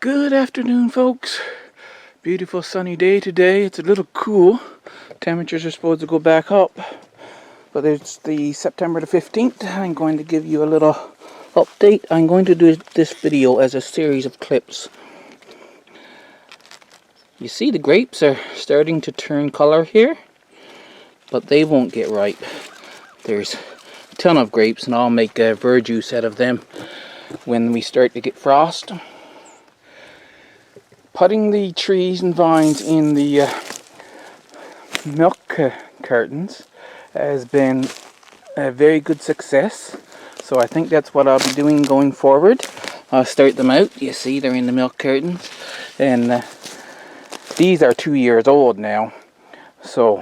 Good afternoon, folks. Beautiful sunny day today. It's a little cool. Temperatures are supposed to go back up. But it's the September the 15th. I'm going to give you a little update. I'm going to do this video as a series of clips. You see the grapes are starting to turn color here, but they won't get ripe. There's a ton of grapes and I'll make verjuice out of them when we start to get frost. Putting the trees and vines in the milk cartons has been a very good success. So I think that's what I'll be doing going forward. I'll start them out. You see they're in the milk cartons. And these are 2 years old now. So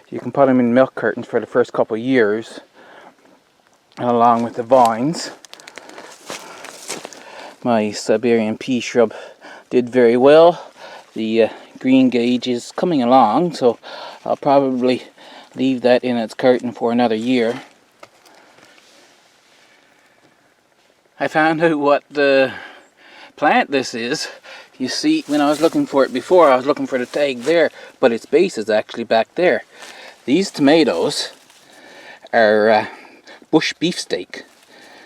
you can put them in milk cartons for the first couple of years. Along with the vines. My Siberian pea shrub did very well. The green gauge is coming along, so I'll probably leave that in its carton for another year. I found out what the plant this is. You see, when I was looking for it before, I was looking for the tag there, but its base is actually back there. These tomatoes are bush beefsteak.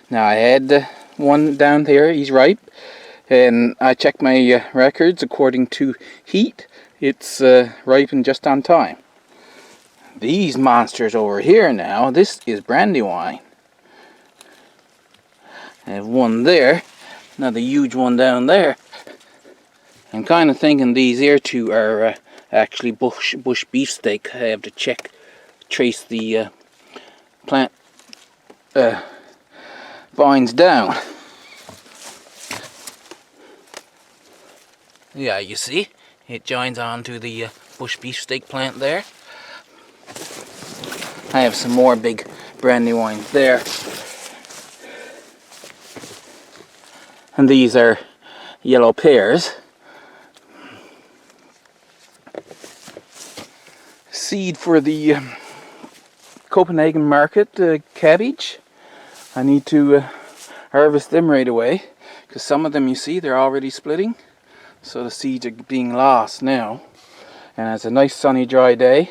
Now I had one down there, he's ripe. And I checked my records according to heat. It's ripened just on time. These monsters over here now, this is brandywine. I have one there, another huge one down there. I'm kind of thinking these here two are actually bush beefsteak. I have to trace the plant vines down. Yeah, you see, it joins onto the bush beefsteak plant there. I have some more big brandywines there. And these are yellow pears. Seed for the Copenhagen market cabbage. I need to harvest them right away, because some of them, you see, they're already splitting. So the seeds are being lost now. And it's a nice sunny dry day.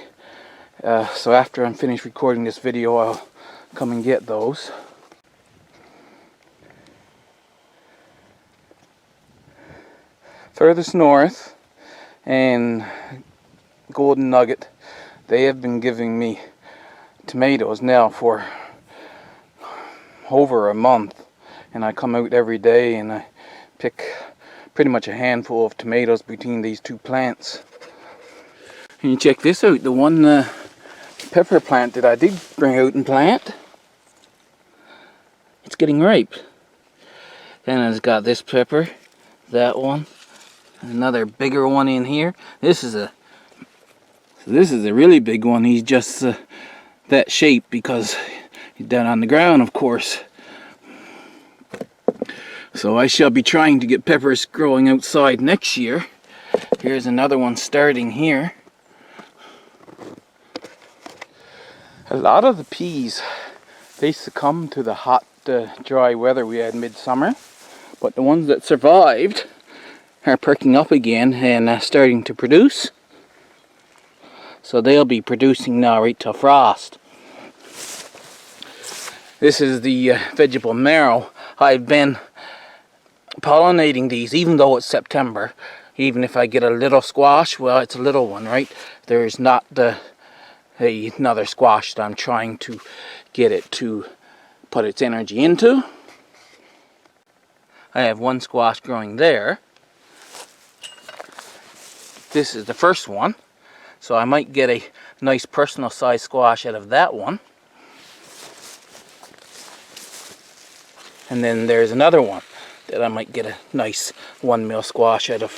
So after I'm finished recording this video, I'll come and get those. Furthest north and Golden Nugget, they have been giving me tomatoes now for over a month. And I come out every day and I pick pretty much a handful of tomatoes between these two plants. And you check this out, the one pepper plant that I did bring out and plant, it's getting ripe. Then it's got this pepper, that one, another bigger one in here. This is a really big one. He's just that shape because he's down on the ground, of course. So I shall be trying to get peppers growing outside next year. Here's another one starting here. A lot of the peas, they succumbed to the hot, dry weather we had midsummer. But the ones that survived are perking up again and starting to produce. So they'll be producing now right till frost. This is the vegetable marrow. I've been pollinating these, even though it's September. Even if I get a little squash, well, it's a little one, right? There's not another squash that I'm trying to get it to put its energy into. I have one squash growing there. This is the first one, so I might get a nice personal size squash out of that one. And then there's another one that I might get a nice 1 mil squash out of.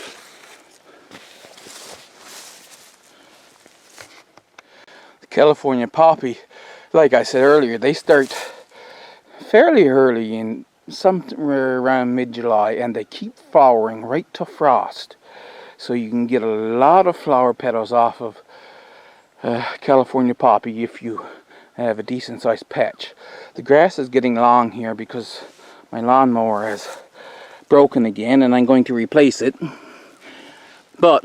The California poppy, like I said earlier, they start fairly early, in somewhere around mid-July, and they keep flowering right to frost. So you can get a lot of flower petals off of California poppy if you have a decent sized patch. The grass is getting long here because my lawnmower has broken again and I'm going to replace it. But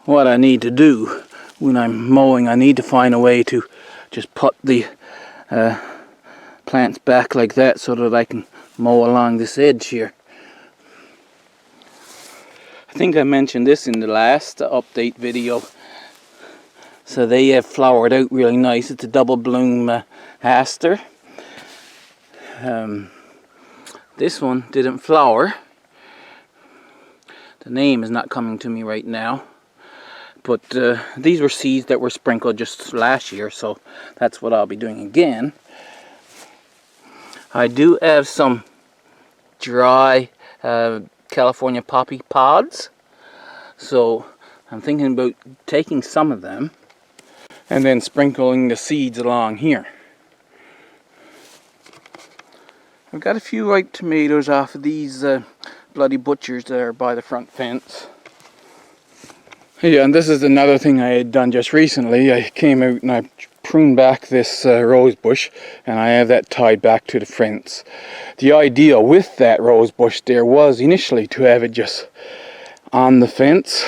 what I need to do when I'm mowing, I need to find a way to just put the plants back like that so that I can mow along this edge here. I think I mentioned this in the last update video. So they have flowered out really nice. It's a double bloom Aster. This one didn't flower. The name is not coming to me right now. But these were seeds that were sprinkled just last year, so that's what I'll be doing again. I do have some dry California poppy pods, so I'm thinking about taking some of them and then sprinkling the seeds along here. I've got a few ripe tomatoes off of these bloody butchers that are by the front fence. Yeah, and this is another thing I had done just recently. I came out and I pruned back this rose bush, and I have that tied back to the fence. The idea with that rose bush there was initially to have it just on the fence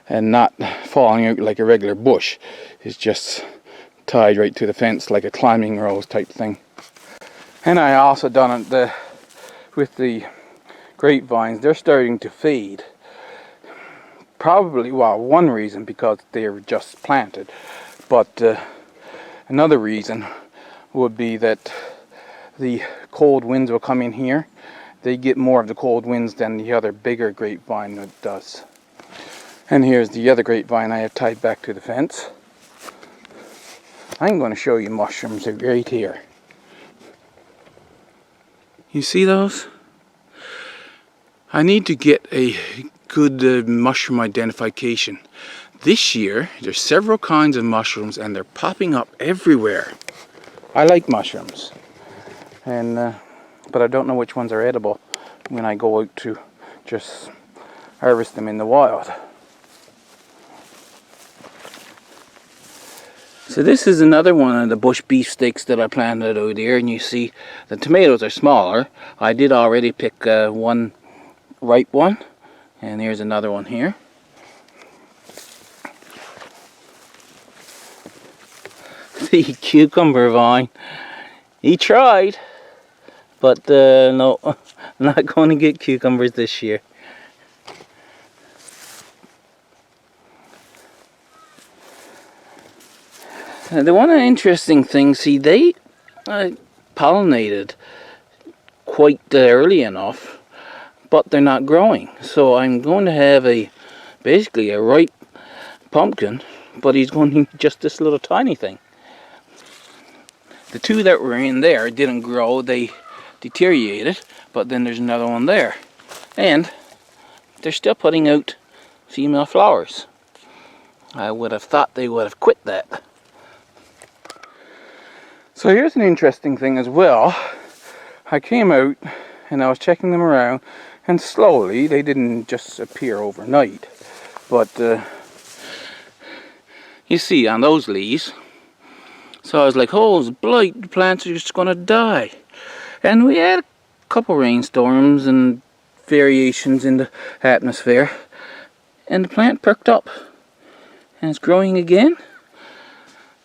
and not falling out like a regular bush. It's just tied right to the fence like a climbing rose type thing. And I also done it with the grapevines. They're starting to fade. Probably, well, one reason because they're just planted, but another reason would be that the cold winds will come in here. They get more of the cold winds than the other bigger grapevine does. And here's the other grapevine I have tied back to the fence. I'm going to show you mushrooms right here. You see those? I need to get a good mushroom identification. This year there's several kinds of mushrooms and they're popping up everywhere. I like mushrooms, and but I don't know which ones are edible when I go out to just harvest them in the wild. So this is another one of the bush beefsteaks that I planted out here, and you see the tomatoes are smaller. I did already pick one ripe one. And here's another one here. The cucumber vine. He tried, but no, I'm not going to get cucumbers this year. The one interesting thing, see, they pollinated quite early enough, but they're not growing. So I'm going to have basically a ripe pumpkin, but he's going to be just this little tiny thing. The two that were in there didn't grow, they deteriorated, but then there's another one there. And they're still putting out female flowers. I would have thought they would have quit that. So here's an interesting thing as well. I came out and I was checking them around, and slowly, they didn't just appear overnight, but you see on those leaves. So I was like, oh, it's blight, the plants are just going to die. And we had a couple rainstorms and variations in the atmosphere, and the plant perked up and it's growing again.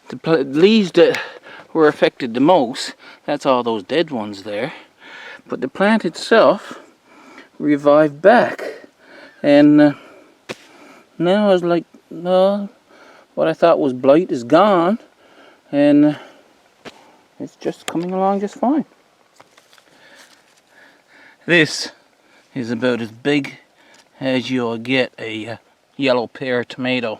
The leaves that were affected the most, that's all those dead ones there. But the plant itself revived back, and now I was like, no, what I thought was blight is gone, and it's just coming along just fine. This is about as big as you'll get a yellow pear tomato.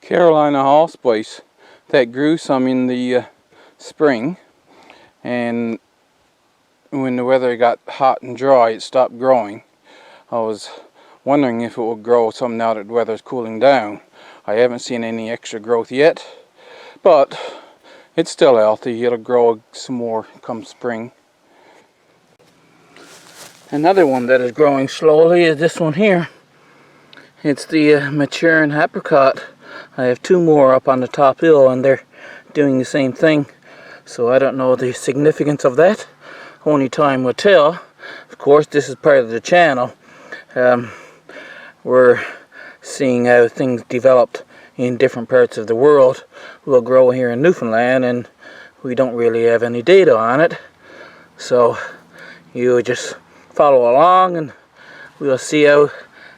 Carolina allspice that grew some in the spring, and when the weather got hot and dry it stopped growing. I was wondering if it would grow some now that the weather's cooling down. I haven't seen any extra growth yet, but it's still healthy. It'll grow some more come spring. Another one that is growing slowly is this one here. It's the maturing apricot. I have two more up on the top hill, and they're doing the same thing. So I don't know the significance of that. Only time will tell. Of course, this is part of the channel. We're seeing how things developed in different parts of the world will grow here in Newfoundland, and we don't really have any data on it. So you just follow along and we'll see how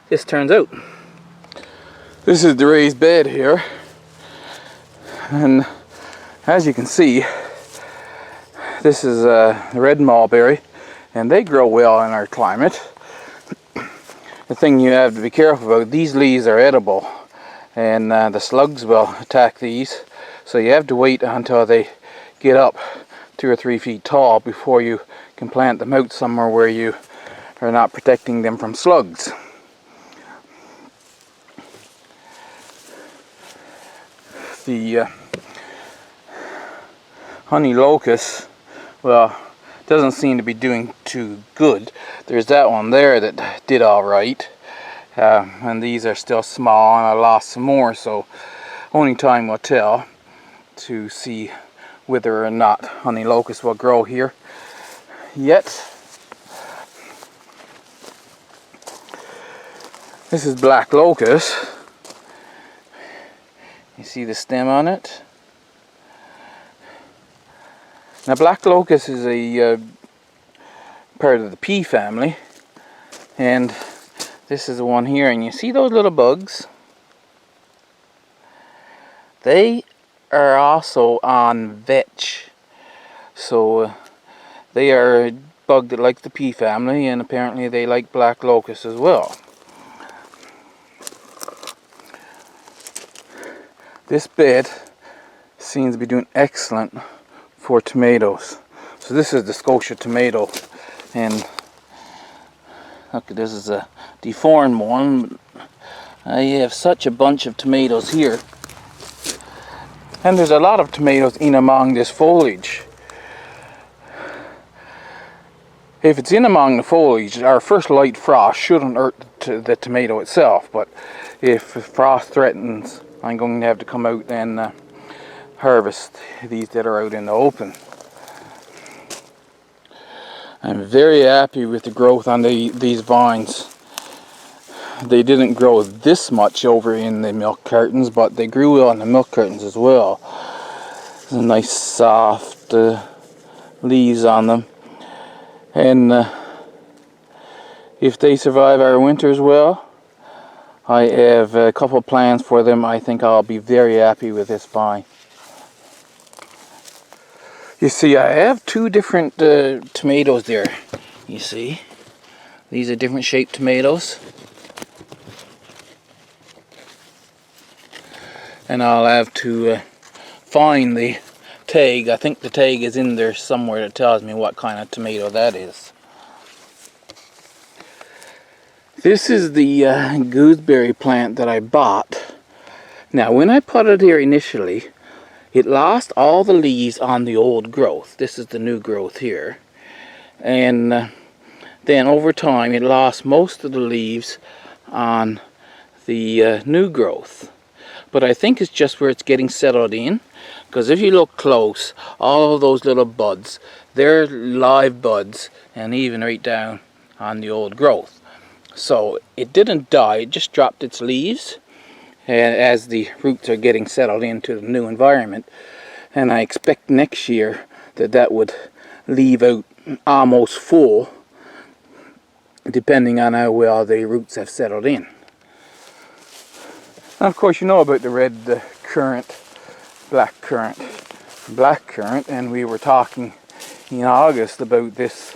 this turns out. This is the raised bed here, and as you can see, this is red mulberry, and they grow well in our climate. The thing you have to be careful about, these leaves are edible, and the slugs will attack these, so you have to wait until they get up 2 or 3 feet tall before you can plant them out somewhere where you are not protecting them from slugs. The honey locust, well, doesn't seem to be doing too good. There's that one there that did all right, and these are still small, and I lost some more, so only time will tell to see whether or not honey locust will grow here yet. This is black locust. You see the stem on it? Now, black locust is a part of the pea family, and this is the one here, and you see those little bugs? They are also on vetch, so they are a bug that likes the pea family, and apparently they like black locust as well. This bed seems to be doing excellent for tomatoes. So this is the Scotia tomato, and look, this is a deformed one. I have such a bunch of tomatoes here, and there's a lot of tomatoes in among this foliage. If it's in among the foliage, our first light frost shouldn't hurt the tomato itself, but if frost threatens, I'm going to have to come out and harvest these that are out in the open. I'm very happy with the growth on these vines. They didn't grow this much over in the milk cartons, but they grew well in the milk cartons as well. There's nice soft leaves on them, and if they survive our winters well, I have a couple of plans for them. I think I'll be very happy with this vine. You see, I have 2 different tomatoes there. You see, these are different shaped tomatoes, and I'll have to find the tag. I think the tag is in there somewhere that tells me what kind of tomato that is. This is the gooseberry plant that I bought. Now, when I put it here initially, it lost all the leaves on the old growth. This is the new growth here. And then over time, it lost most of the leaves on the new growth. But I think it's just where it's getting settled in, because if you look close, all of those little buds, they're live buds, and even right down on the old growth. So it didn't die, it just dropped its leaves, and as the roots are getting settled into the new environment. And I expect next year that would leave out almost full, depending on how well the roots have settled in. And of course, you know about the red currant, black currant, and we were talking in August about this,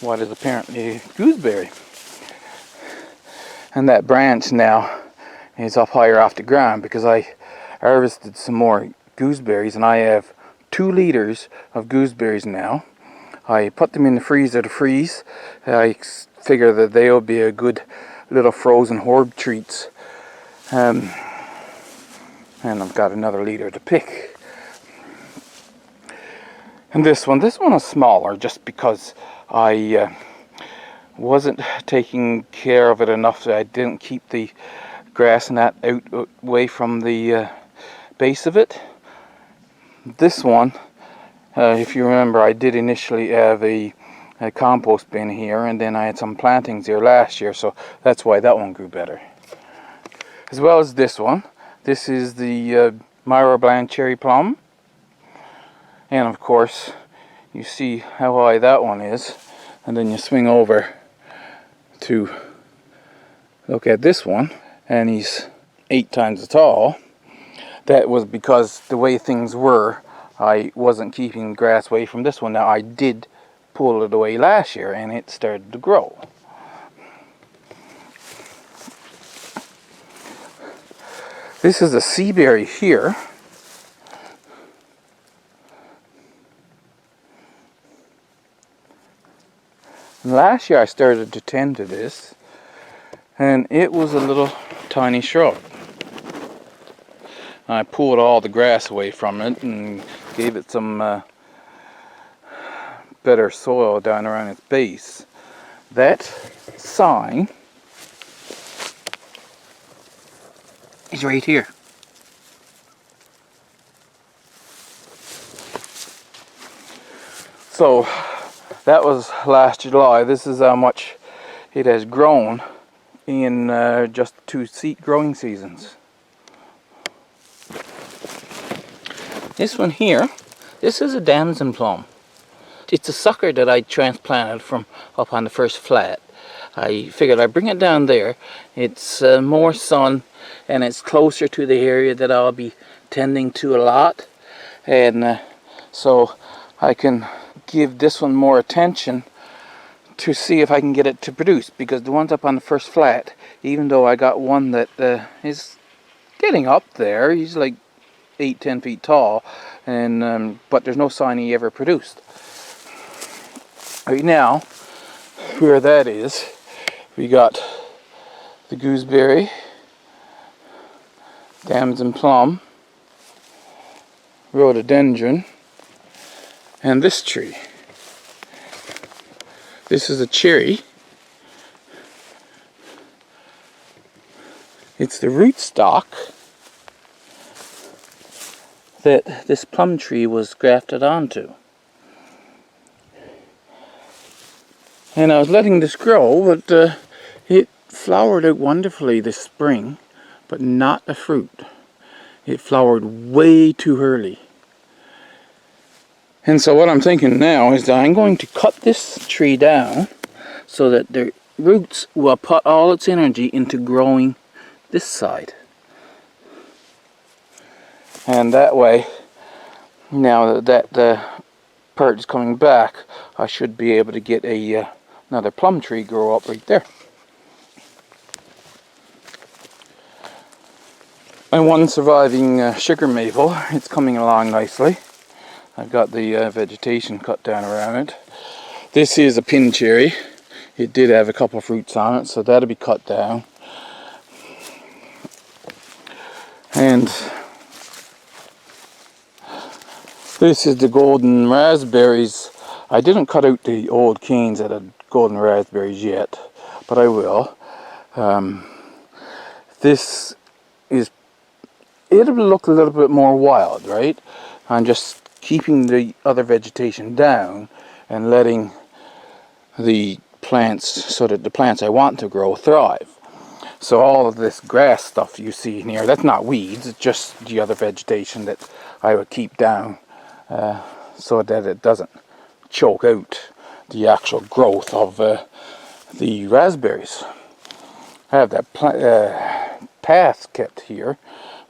what is apparently gooseberry. And that branch now is up higher off the ground because I harvested some more gooseberries, and I have 2 liters of gooseberries now. I put them in the freezer to freeze. I figure that they'll be a good little frozen herb treats. And I've got another liter to pick. And this one is smaller just because I wasn't taking care of it enough that I didn't keep the grass and that out away from the base of it. This one, if you remember, I did initially have a compost bin here, and then I had some plantings here last year, so that's why that one grew better. As well as this one. This is the Myra cherry plum, and of course you see how high that one is, and then you swing over to look at this one, and he's 8 times as tall. That was because the way things were, I wasn't keeping grass away from this one. Now I did pull it away last year and it started to grow. This is a Seaberry here. Last year I started to tend to this, and it was a little tiny shrub. I pulled all the grass away from it and gave it some better soil down around its base. That sign is right here. So that was last July. This is how much it has grown in just 2 growing seasons. This one here, this is a Damsen Plum. It's a sucker that I transplanted from up on the first flat. I figured I'd bring it down there. It's more sun and it's closer to the area that I'll be tending to a lot. And so I can give this one more attention to see if I can get it to produce. Because the ones up on the first flat, even though I got one that is getting up there, he's like 8-10 feet tall, and but there's no sign he ever produced. Right now, where that is, we got the gooseberry, Damsen Plum, Rhododendron, and this tree. This is a cherry. It's the rootstock that this plum tree was grafted onto. And I was letting this grow, but it flowered out wonderfully this spring, but not the fruit. It flowered way too early. And so what I'm thinking now is that I'm going to cut this tree down so that the roots will put all its energy into growing this side. And that way, now that the part is coming back, I should be able to get another plum tree grow up right there. And one surviving sugar maple, it's coming along nicely. I've got the vegetation cut down around it. This is a pin cherry. It did have a couple of fruits on it, so that'll be cut down. And this is the golden raspberries. I didn't cut out the old canes that had golden raspberries yet, but I will. This is, it'll look a little bit more wild, right? I'm just keeping the other vegetation down and letting the plants, so that the plants I want to grow, thrive. So all of this grass stuff you see in here, that's not weeds, it's just the other vegetation that I would keep down so that it doesn't choke out the actual growth of the raspberries. I have that path kept here,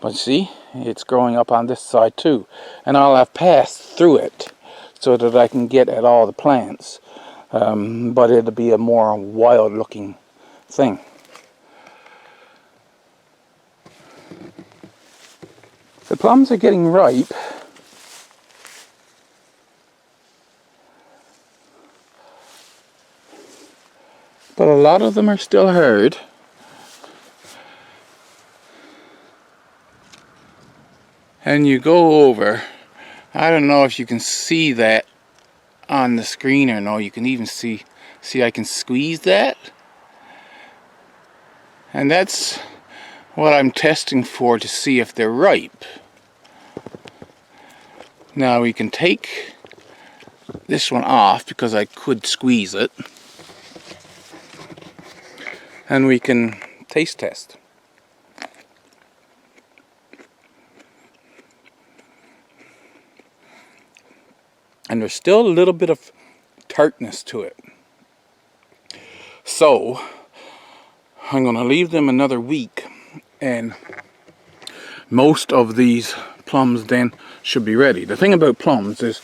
but see, it's growing up on this side too. And I'll have passed through it so that I can get at all the plants. But it'll be a more wild looking thing. The plums are getting ripe. But a lot of them are still hard. And you go over, I don't know if you can see that on the screen or no, you can even see I can squeeze that. And that's what I'm testing for, to see if they're ripe. Now we can take this one off because I could squeeze it. And we can taste test. And there's still a little bit of tartness to it. So I'm going to leave them another week, and most of these plums then should be ready. The thing about plums is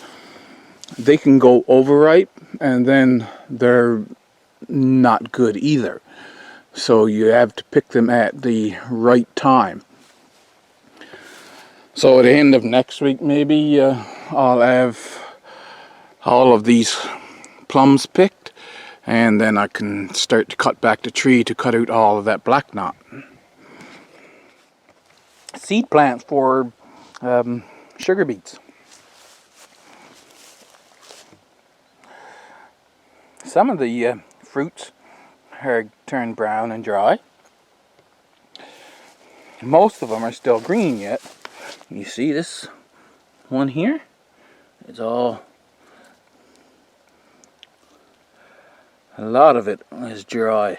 they can go overripe and then they're not good either. So you have to pick them at the right time. So at the end of next week maybe I'll have all of these plums picked, and then I can start to cut back the tree to cut out all of that black knot. Seed plants for sugar beets. Some of the fruits are turned brown and dry. Most of them are still green yet. You see this one here? It's all, a lot of it is dry.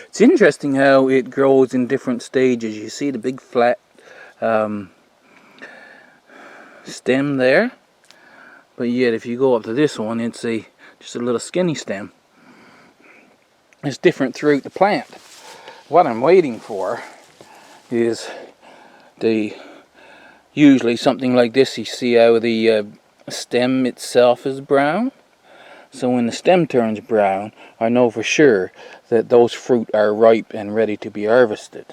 It's interesting how it grows in different stages. You see the big flat stem there, but yet if you go up to this one, it's just a little skinny stem. It's different throughout the plant. What I'm waiting for is usually something like this. You see how the stem itself is brown. So when the stem turns brown, I know for sure that those fruit are ripe and ready to be harvested.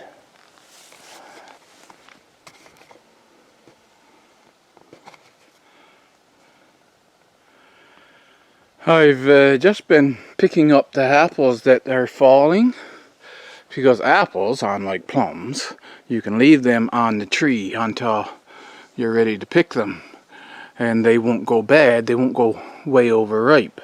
I've just been picking up the apples that are falling, because apples, unlike plums, you can leave them on the tree until you're ready to pick them, and they won't go bad, they won't go way overripe.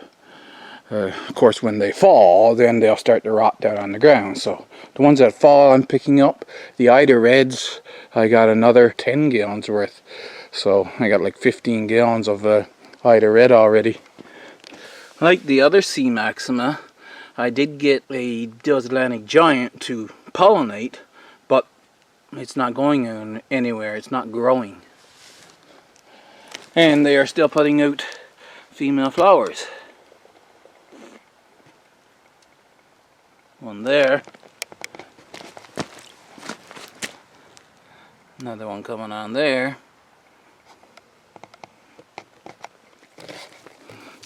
Of course, when they fall, then they'll start to rot down on the ground. So the ones that fall I'm picking up. The Ida Reds, I got another 10 gallons worth. So I got like 15 gallons of Ida Red already. Like the other C. maxima, I did get a Deals Atlantic Giant to pollinate, but it's not going anywhere. It's not growing. And they are still putting out female flowers. One there. Another one coming on there.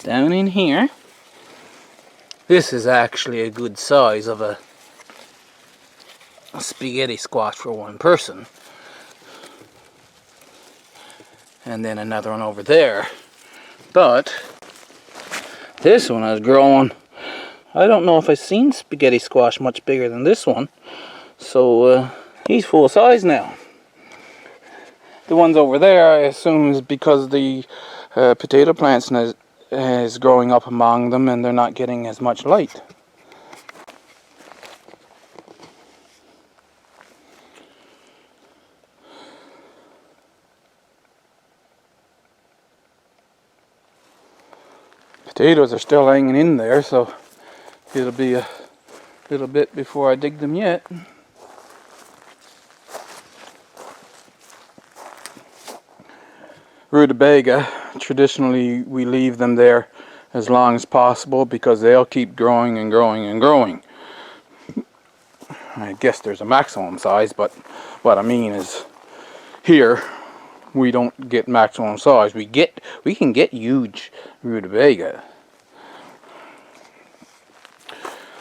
Down in here. This is actually a good size of a spaghetti squash for one person. And then another one over there. But this one is growing. I don't know if I've seen spaghetti squash much bigger than this one. So he's full size now. The ones over there I assume is because the potato plants is growing up among them and they're not getting as much light. Potatoes are still hanging in there, so it'll be a little bit before I dig them yet. Rutabaga, traditionally we leave them there as long as possible because they'll keep growing and growing and growing. I guess there's a maximum size, but what I mean is here we don't get maximum size. We can get huge rutabaga.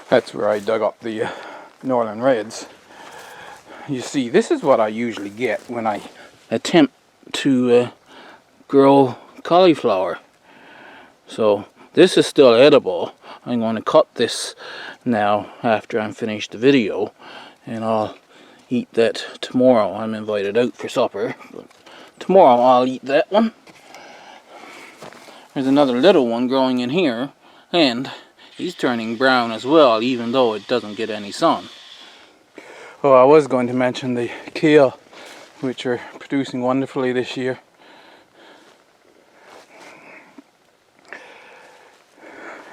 That's where I dug up the Northern Reds. You see, this is what I usually get when I attempt to grow cauliflower. So this is still edible. I'm going to cut this now after I'm finished the video, and I'll eat that tomorrow. I'm invited out for supper, but tomorrow I'll eat that one. There's another little one growing in here, and he's turning brown as well, even though it doesn't get any sun. Oh, I was going to mention the kale which are producing wonderfully this year.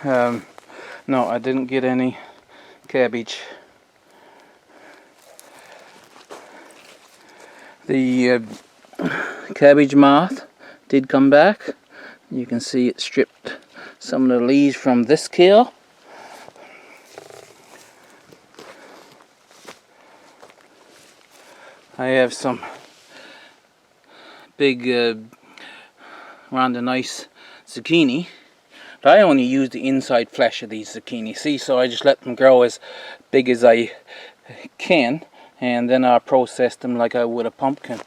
No, I didn't get any cabbage. The cabbage moth did come back. You can see it stripped some of the leaves from this kale. I have some big rather nice zucchini, but I only use the inside flesh of these zucchini, see, so I just let them grow as big as I can, and then I'll process them like I would a pumpkin.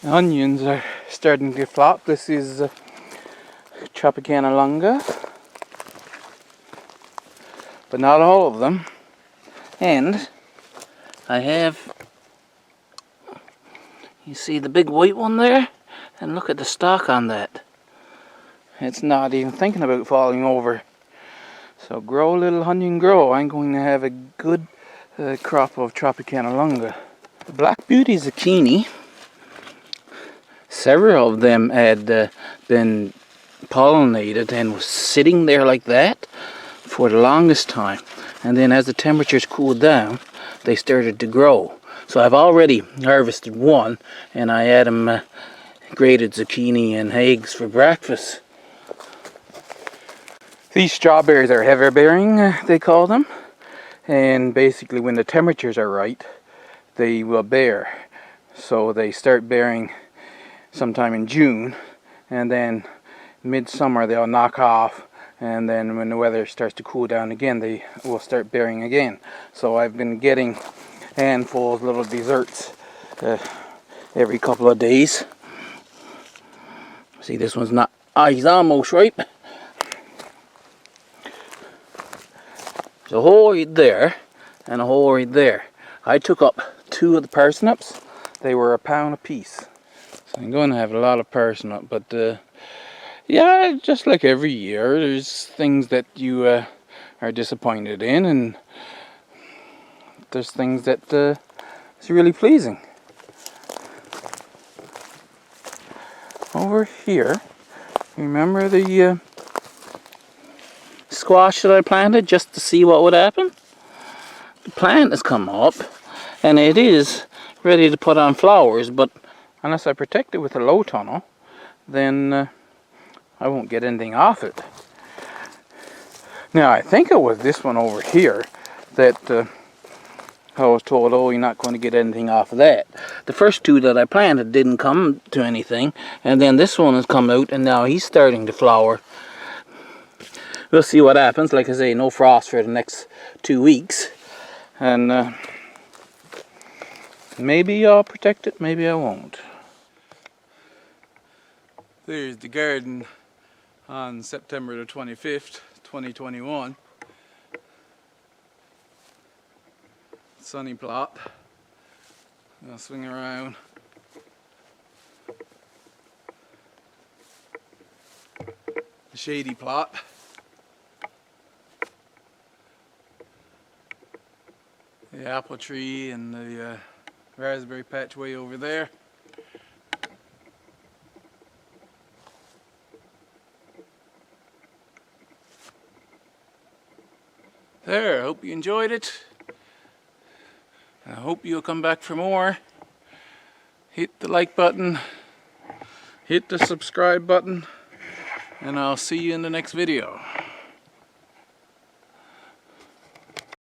The onions are starting to flop. This is Tropicana longa, but not all of them. And I have, you see the big white one there? And look at the stalk on that. It's not even thinking about falling over. So grow, little onion, grow. I'm going to have a good crop of Tropicana longa. The Black Beauty zucchini, several of them had been pollinated and was sitting there like that for the longest time. And then as the temperatures cooled down, they started to grow. So I've already harvested one, and I had them grated zucchini and eggs for breakfast. These strawberries are heather bearing, they call them, and basically when the temperatures are right, they will bear. So they start bearing sometime in June, and then midsummer they'll knock off, and then when the weather starts to cool down again, they will start bearing again. So I've been getting handfuls of little desserts every couple of days. See, this one's not, he's almost ripe. There's a hole right there and a hole right there. I took up 2 of the parsnips. They were £1 a piece. So I'm going to have a lot of parsnip, but yeah, just like every year, there's things that you are disappointed in, and there's things that is really pleasing. Over here, remember the squash that I planted just to see what would happen? The plant has come up, and it is ready to put on flowers, but unless I protect it with a low tunnel, then I won't get anything off it. Now, I think it was this one over here that I was told, oh, you're not going to get anything off of that. The first 2 that I planted didn't come to anything, and then this one has come out, and now he's starting to flower. We'll see what happens. Like I say, no frost for the next 2 weeks, and maybe I'll protect it, maybe I won't. There's the garden on September the 25th, 2021. Sunny plot. I'll swing around. The shady plot. The apple tree and the raspberry patch way over there. There, I hope you enjoyed it. I hope you'll come back for more. Hit the like button, hit the subscribe button, and I'll see you in the next video.